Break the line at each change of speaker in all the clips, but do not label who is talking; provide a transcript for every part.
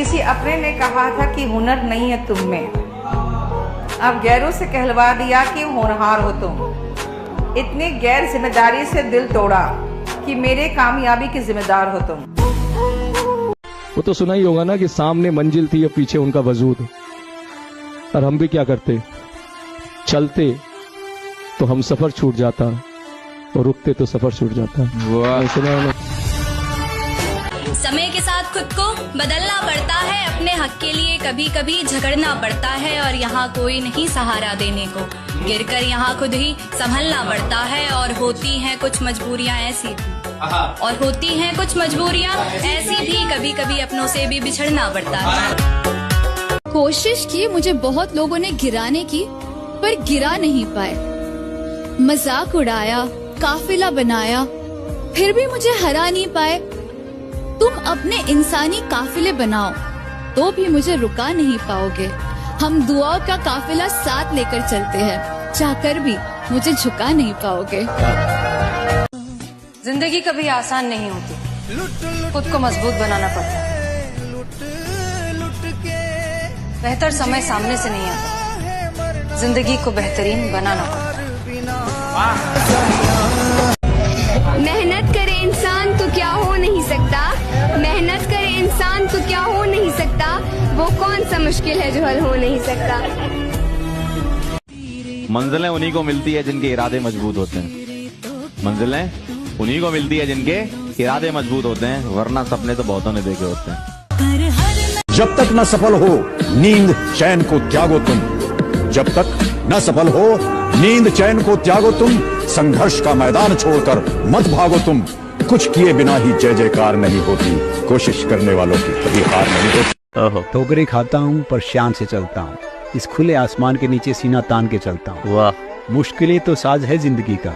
किसी अपने ने कहा था कि हुनर नहीं है तुम में, अब गैरों से कहलवा दिया कि होनहार हो तुम। इतनी गैर जिम्मेदारी से दिल तोड़ा कि मेरे कामयाबी के जिम्मेदार हो तुम।
वो तो सुना ही होगा ना कि सामने मंजिल थी और पीछे उनका वजूद। और हम भी क्या करते, चलते तो हम सफर छूट जाता और रुकते तो सफर छूट जाता। सुना
समय के साथ खुद को बदलना पड़ता है, अपने हक के लिए कभी कभी झगड़ना पड़ता है, और यहाँ कोई नहीं सहारा देने को, गिरकर यहाँ खुद ही संभलना पड़ता है। और होती हैं कुछ मजबूरियाँ ऐसी भी, कभी कभी अपनों से भी बिछड़ना पड़ता है।
कोशिश की मुझे बहुत लोगों ने गिराने की, पर गिरा नहीं पाए। मजाक उड़ाया, काफिला बनाया, फिर भी मुझे हरा नहीं पाए। तुम अपने इंसानी काफिले बनाओ तो भी मुझे रुका नहीं पाओगे। हम दुआओं का काफिला साथ लेकर चलते हैं, चाहकर भी मुझे झुका नहीं पाओगे।
जिंदगी कभी आसान नहीं होती, खुद को मजबूत बनाना पड़ता है। बेहतर समय सामने से नहीं आता, जिंदगी को बेहतरीन बनाना पड़ता है।
मेहनत करे इंसान तो क्या हो नहीं सकता, मेहनत करे इंसान तो क्या हो नहीं सकता, वो कौन सा मुश्किल है जो हल हो नहीं सकता।
मंजिलें उन्हीं को मिलती है जिनके इरादे मजबूत होते हैं, मंजिलें उन्हीं को मिलती है जिनके इरादे मजबूत होते हैं, वरना सपने तो बहुतों ने देखे होते हैं।
जब तक न सफल हो नींद चैन को त्यागो तुम, जब तक न सफल हो नींद चैन को त्यागो तुम, संघर्ष का मैदान छोड़कर मत भागो तुम। कुछ किए बिना ही जय जयकार नहीं होती, कोशिश करने वालों की कभी हार नहीं होती।
ठोकरें खाता हूँ पर शान से चलता हूँ, इस खुले आसमान के नीचे सीना तान के चलता हूँ। वाह। मुश्किलें तो साज है जिंदगी का,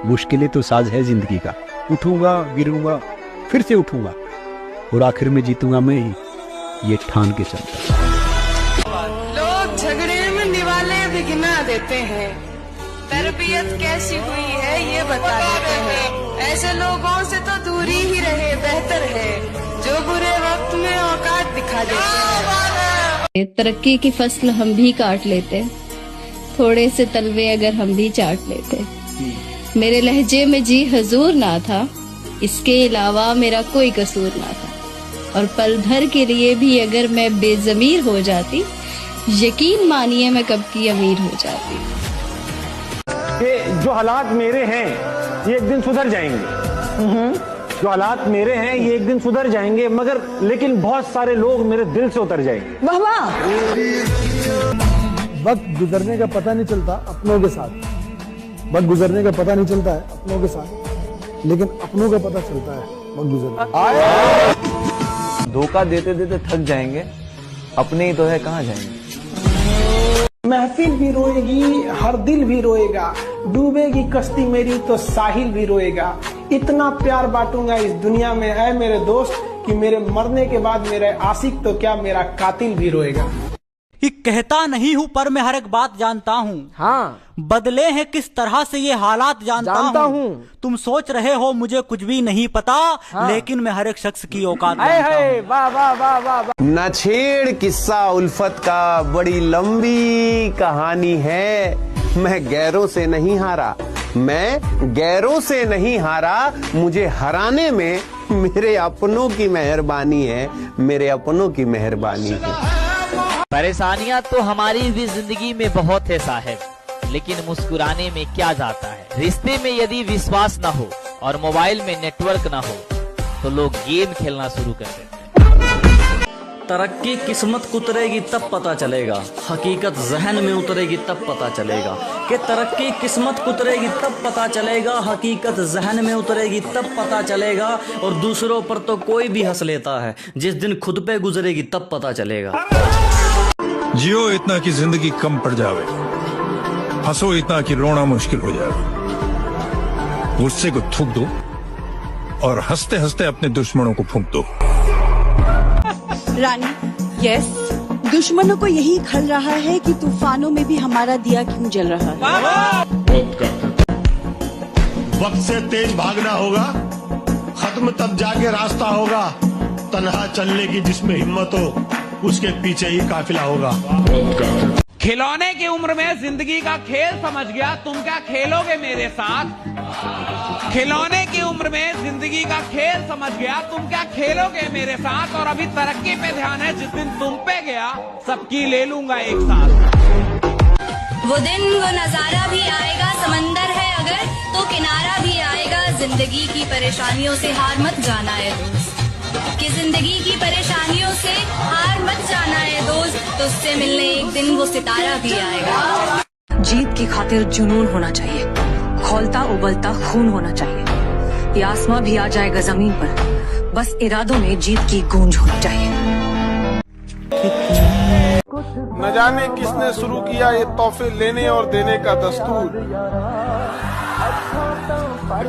मुश्किलें तो साज है जिंदगी का। उठूंगा, गिरूंगा, फिर से उठूंगा, और आखिर में जीतूंगा मैं ही, ये ठान के चलता।
लोग झगड़े में निवाले भी गिना देते हैं, तरबियत कैसी हुई है ये बता देते हैं। ऐसे लोगों से तो दूरी ही रहे बेहतर है, जो बुरे वक्त में औकात दिखा देते हैं।
तरक्की की फसल हम भी काट लेते, थोड़े से तलवे अगर हम भी चाट लेते। मेरे लहजे में जी हजूर ना था, इसके अलावा मेरा कोई कसूर ना था। और पल भर के लिए भी अगर मैं बेजमीर हो जाती, यकीन मानिए मैं कब की अमीर हो जाती।
कि जो हालात मेरे हैं ये एक दिन सुधर जाएंगे, जो हालात मेरे हैं ये एक दिन सुधर जाएंगे, मगर लेकिन बहुत सारे लोग मेरे दिल से उतर जाएंगे।
वाह वाह।
वक्त गुजरने का पता नहीं चलता अपनों के साथ, वक्त गुजरने का पता नहीं चलता है अपनों के साथ, लेकिन अपनों का पता चलता है वक्त गुजरने।
धोखा देते देते थक जाएंगे, अपने ही तो है कहाँ जाएंगे।
महफिल भी रोएगी, हर दिल भी रोएगा, डूबेगी कश्ती मेरी तो साहिल भी रोएगा। इतना प्यार बांटूंगा इस दुनिया में ऐ मेरे दोस्त, कि मेरे मरने के बाद मेरे आशिक तो क्या मेरा कातिल भी रोएगा।
ये कहता नहीं हूँ पर मैं हर एक बात जानता हूँ। हाँ। बदले हैं किस तरह से ये हालात जानता हूँ। तुम सोच रहे हो मुझे कुछ भी नहीं पता, हाँ। लेकिन मैं हर एक शख्स की औकात जानता हूँ।
वाह वाह वाह वाह। न छेड़ किस्सा उल्फत का, बड़ी लंबी कहानी है। मैं गैरों से नहीं हारा, मैं गैरों से नहीं हारा, मुझे हराने में मेरे अपनों की मेहरबानी है, मेरे अपनों की मेहरबानी है।
परेशानियां तो हमारी भी जिंदगी में बहुत है साहब, लेकिन मुस्कुराने में क्या जाता है। रिश्ते में यदि विश्वास न हो और मोबाइल में नेटवर्क न हो तो लोग गेम खेलना शुरू कर देते हैं।
तरक्की किस्मत उतरेगी तब पता चलेगा, हकीकत जहन में उतरेगी तब पता चलेगा। कि तरक्की किस्मत उतरेगी तब पता चलेगा, हकीकत जहन में उतरेगी तब पता चलेगा। और दूसरों पर तो कोई भी हंस लेता है, जिस दिन खुद पे गुजरेगी तब पता चलेगा।
जियो इतना कि जिंदगी कम पड़ जावे, हंसो इतना कि रोना मुश्किल हो जाए। गुस्से को थूक दो और हंसते हंसते अपने दुश्मनों को फूंक दो।
रानी, यस, दुश्मनों को यही खल रहा है कि तूफानों में भी हमारा दिया क्यों जल रहा है।
वक्त से तेज भागना होगा, खत्म तब जाके रास्ता होगा। तन्हा चलने की जिसमें हिम्मत हो उसके पीछे ही काफिला होगा।
खिलौने की उम्र में जिंदगी का खेल समझ गया, तुम क्या खेलोगे मेरे साथ? खिलौने की उम्र में जिंदगी का खेल समझ गया, तुम क्या खेलोगे मेरे साथ? और अभी तरक्की पे ध्यान है, जिस दिन तुम पे गया सबकी ले लूंगा एक साथ।
वो दिन वो नजारा भी आएगा, समंदर है अगर तो किनारा भी आएगा। जिंदगी की परेशानियों से हार मत जाना है दोस्त, कि जिंदगी की परेशानियों से हार मत जाना है दोस्त, तो उससे मिलने एक दिन वो सितारा भी आएगा।
जीत की खातिर जुनून होना चाहिए, खौलता उबलता खून होना चाहिए। ये आसमां भी आ जाएगा जमीन पर, बस इरादों में जीत की गूंज होनी चाहिए।
न जाने किसने शुरू किया ये तोहफे लेने और देने का दस्तूर।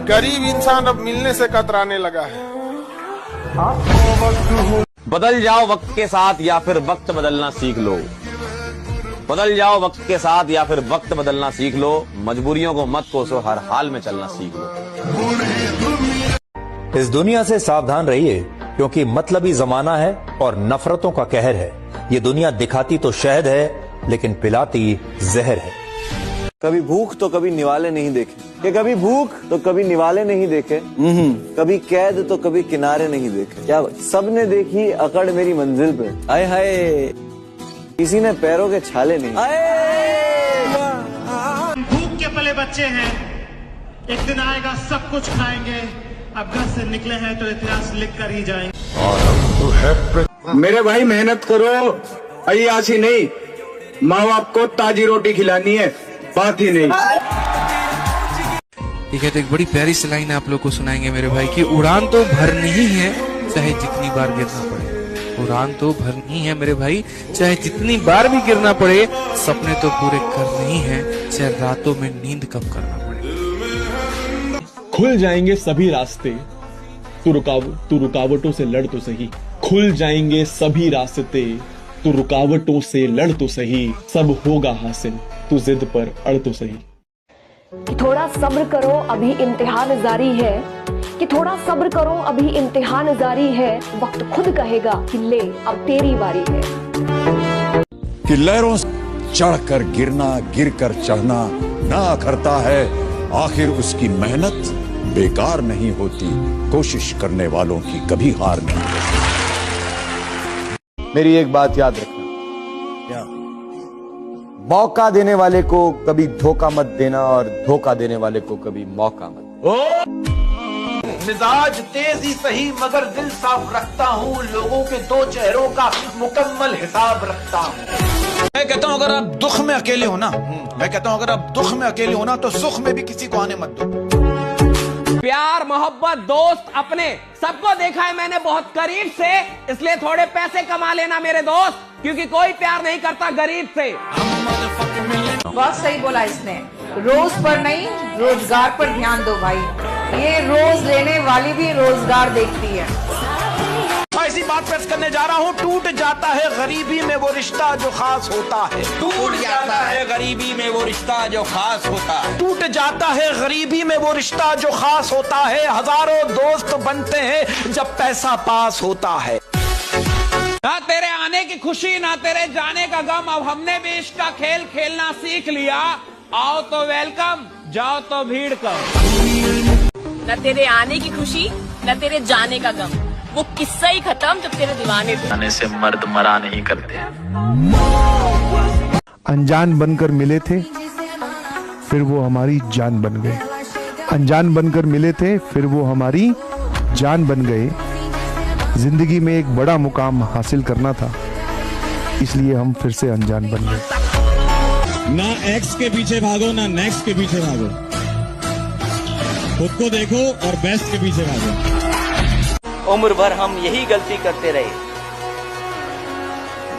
गरीब इंसान अब मिलने से कतराने लगा है।
बदल जाओ वक्त के साथ या फिर वक्त बदलना सीख लो। बदल जाओ वक्त के साथ या फिर वक्त बदलना सीख लो। मजबूरियों को मत कोसो, हर हाल में चलना सीख लो।
इस दुनिया से सावधान रहिए, क्योंकि मतलबी जमाना है और नफरतों का कहर है। ये दुनिया दिखाती तो शहद है, लेकिन पिलाती जहर है।
कभी भूख तो कभी निवाले नहीं देखे, कि कभी भूख तो कभी निवाले नहीं देखे, कभी कैद तो कभी किनारे नहीं देखे। क्या सबने देखी अकड़ मेरी मंजिल पे, आए हाय किसी ने पैरों के छाले नहीं।
भूख के पले बच्चे हैं, एक दिन आएगा सब कुछ खाएंगे। अब घर से निकले हैं तो इतिहास लिख कर ही जाएंगे।
मेरे भाई मेहनत करो, अय्यासी नहीं। माँ बाप को ताजी रोटी खिलानी है, बात ही नहीं।
ठीक है, तो एक बड़ी प्यारी सी लाइन आप लोग को सुनाएंगे मेरे भाई की। उड़ान तो भरनी ही है, चाहे जितनी बार गिरना पड़े। उड़ान तो भरनी है मेरे भाई, चाहे जितनी बार भी गिरना पड़े। सपने तो पूरे करने ही है, चाहे रातों में नींद कम करना पड़े।
खुल जाएंगे सभी रास्ते, तू रुकावटों से लड़ तो सही। खुल जाएंगे सभी रास्ते, तू रुकावटों से लड़ तो सही। सब होगा हासिल, तू जिद पर अड़ तो सही।
थोड़ा सब्र करो, अभी इम्तिहान जारी है। कि थोड़ा सब्र करो, अभी इम्तिहान जारी है। वक्त खुद कहेगा कि ले अब तेरी बारी है।
कि लहरों से चढ़कर गिरना, गिरकर चढ़ना ना करता है, आखिर उसकी मेहनत बेकार नहीं होती। कोशिश करने वालों की कभी हार नहीं होती।
मेरी एक बात याद रखना, मौका देने वाले को कभी धोखा मत देना और धोखा देने वाले को कभी मौका मत।
मिजाज तेजी सही मगर दिल साफ रखता हूँ, लोगों के दो चेहरों का मुकम्मल हिसाब रखता हूँ।
मैं कहता हूँ अगर आप दुख में अकेले हो ना, मैं कहता हूँ अगर आप दुख में अकेले हो ना, तो सुख में भी किसी को आने मत दो।
प्यार मोहब्बत दोस्त अपने सबको देखा है मैंने बहुत करीब से, इसलिए थोड़े पैसे कमा लेना मेरे दोस्त, क्योंकि कोई प्यार नहीं करता गरीब से।
बहुत सही बोला इसने, रोज पर नहीं रोजगार पर ध्यान दो भाई। ये रोज लेने वाली भी रोजगार देखती है।
ऐसी बात पेश करने जा रहा हूँ, टूट जाता है गरीबी में वो रिश्ता जो खास होता है। टूट जाता है गरीबी में वो रिश्ता जो खास होता है। टूट जाता है गरीबी में वो रिश्ता जो खास होता है। हजारों दोस्त बनते हैं जब पैसा पास होता है।
ना तेरे आने की खुशी ना तेरे जाने का गम, अब हमने भी इश्क का खेल खेलना सीख लिया। आओ तो वेलकम, जाओ तो भीड़ कम।
न तेरे आने की खुशी न तेरे जाने का गम, वो किस्सा ही खत्म जब तेरे दीवाने थे।
आने से मर्द मरा नहीं करते।
अनजान बनकर मिले थे, फिर वो हमारी जान बन गए। अनजान बनकर मिले थे, फिर वो हमारी जान बन गए। जिंदगी में एक बड़ा मुकाम हासिल करना था, इसलिए हम फिर से अनजान बन गए।
ना एक्स के पीछे भागो ना नेक्स्ट के पीछे भागो, खुद को देखो और बेस्ट के पीछे भागो।
उम्र भर हम यही गलती करते रहे,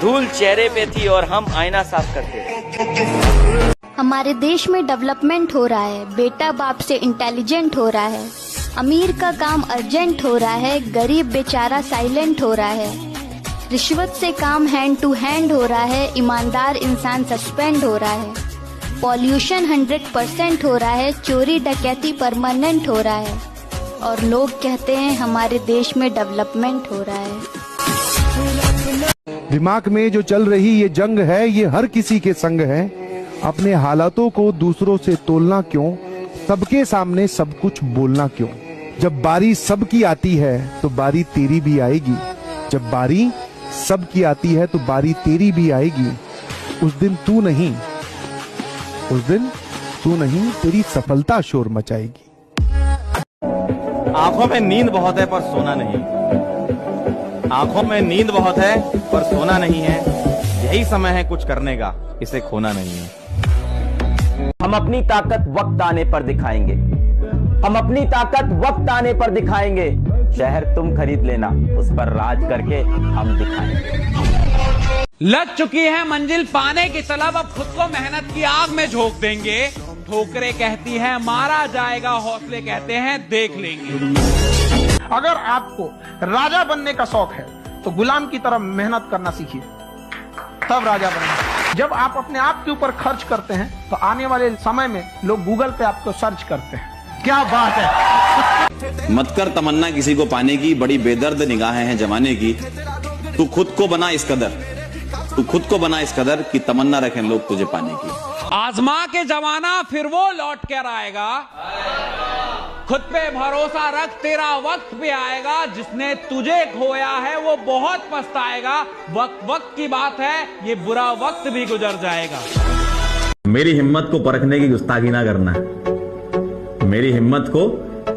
धूल चेहरे पे थी और हम आईना साफ करते रहे।
हमारे देश में डेवलपमेंट हो रहा है, बेटा बाप से इंटेलिजेंट हो रहा है। अमीर का काम अर्जेंट हो रहा है, गरीब बेचारा साइलेंट हो रहा है। रिश्वत से काम हैंड टू हैंड हो रहा है, ईमानदार इंसान सस्पेंड हो रहा है। पॉल्यूशन 100% हो रहा है, चोरी डकैती परमानेंट हो रहा है। और लोग कहते हैं हमारे देश में डेवलपमेंट हो रहा है।
दिमाग में जो चल रही ये जंग है, ये हर किसी के संग है। अपने हालातों को दूसरों से तोलना क्यों, सबके सामने सब कुछ बोलना क्यों। जब बारी सबकी आती है तो बारी तेरी भी आएगी। जब बारी सबकी आती है तो बारी तेरी भी आएगी। उस दिन तू नहीं, तेरी सफलता शोर मचाएगी।
आंखों में नींद बहुत है पर सोना नहीं। आंखों में नींद बहुत है पर सोना नहीं है। यही समय है कुछ करने का, इसे खोना नहीं है।
हम अपनी ताकत वक्त आने पर दिखाएंगे। हम अपनी ताकत वक्त आने पर दिखाएंगे। शहर तुम खरीद लेना, उस पर राज करके हम दिखाएंगे।
लग चुकी है मंजिल पाने की तलब, अब खुद को मेहनत की आग में झोंक देंगे। ठोकरें कहती है मारा जाएगा, हौसले कहते हैं देख लेंगे।
अगर आपको राजा बनने का शौक है तो गुलाम की तरह मेहनत करना सीखिए, तब राजा बनेंगे। जब आप अपने आप के ऊपर खर्च करते हैं तो आने वाले समय में लोग गूगल पे आपको सर्च करते हैं। क्या बात है।
मत कर तमन्ना किसी को पाने की, बड़ी बेदर्द निगाहें हैं जमाने की। तू खुद को बना इस कदर कि तमन्ना रखें लोग तुझे पाने की।
आजमा के जमाना फिर वो लौट कर आएगा। खुद पे भरोसा रख, तेरा वक्त भी आएगा। जिसने तुझे खोया है वो बहुत पछताएगा। वक्त की बात है, ये बुरा वक्त भी गुजर जाएगा।
मेरी हिम्मत को परखने की गुस्ताखी ना करना। मेरी हिम्मत को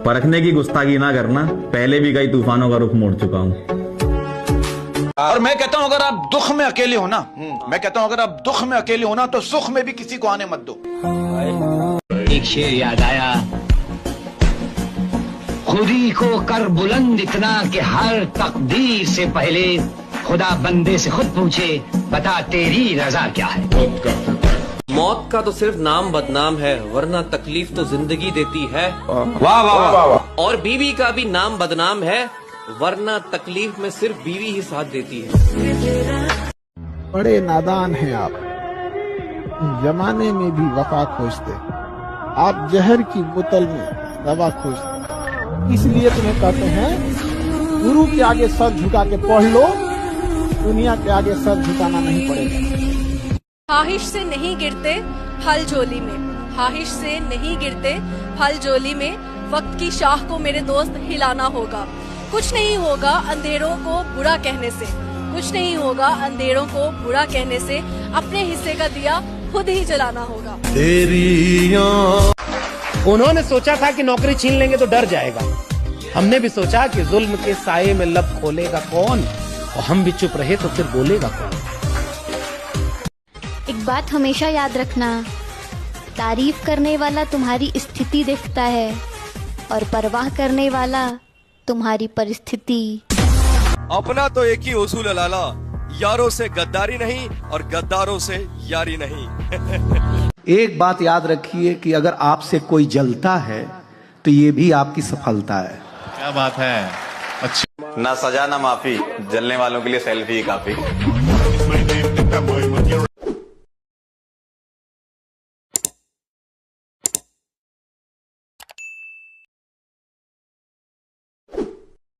परखने की गुस्ताखी ना करना। पहले भी कई तूफानों का रुख मोड़ चुका हूं।
और मैं कहता हूं अगर आप दुख में अकेले हो ना, तो सुख में भी किसी को आने मत दो।
एक शेर याद आया, खुदी को कर बुलंद इतना कि हर तकदीर से पहले खुदा बंदे से खुद पूछे, बता तेरी रजा क्या है।
मौत का तो सिर्फ नाम बदनाम है, वरना तकलीफ तो जिंदगी देती है।
वाह वाह वाह।
और बीवी का भी नाम बदनाम है, वरना तकलीफ में सिर्फ बीवी ही साथ देती है।
बड़े नादान हैं आप, जमाने में भी वफा खोजते। आप जहर की बोतल में दवा खोजते, इसलिए तुम्हें कहते हैं गुरु के आगे सर झुका के पढ़ लो, दुनिया के आगे सर झुकाना नहीं पड़ेगा।
ख्वाहिश से नहीं गिरते फल झोली में, ख्वाहिश से नहीं गिरते फल झोली में। वक्त की शाख को मेरे दोस्त हिलाना होगा। कुछ नहीं होगा अंधेरों को बुरा कहने से, कुछ नहीं होगा अंधेरों को बुरा कहने से। अपने हिस्से का दिया खुद ही जलाना होगा।
उन्होंने सोचा था कि नौकरी छीन लेंगे तो डर जाएगा। हमने भी सोचा कि जुल्म के साये में लब खोलेगा कौन, और हम भी चुप रहे तो फिर बोलेगा कौन।
एक बात हमेशा याद रखना, तारीफ करने वाला तुम्हारी स्थिति देखता है और परवाह करने वाला तुम्हारी परिस्थिति।
अपना तो एक ही उसूल है लाला, यारों से गद्दारी नहीं और गद्दारों से यारी नहीं।
एक बात याद रखिए कि अगर आपसे कोई जलता है तो ये भी आपकी सफलता है।
क्या बात है। अच्छा, ना सजा ना माफी, जलने वालों के लिए सेल्फी ही काफी।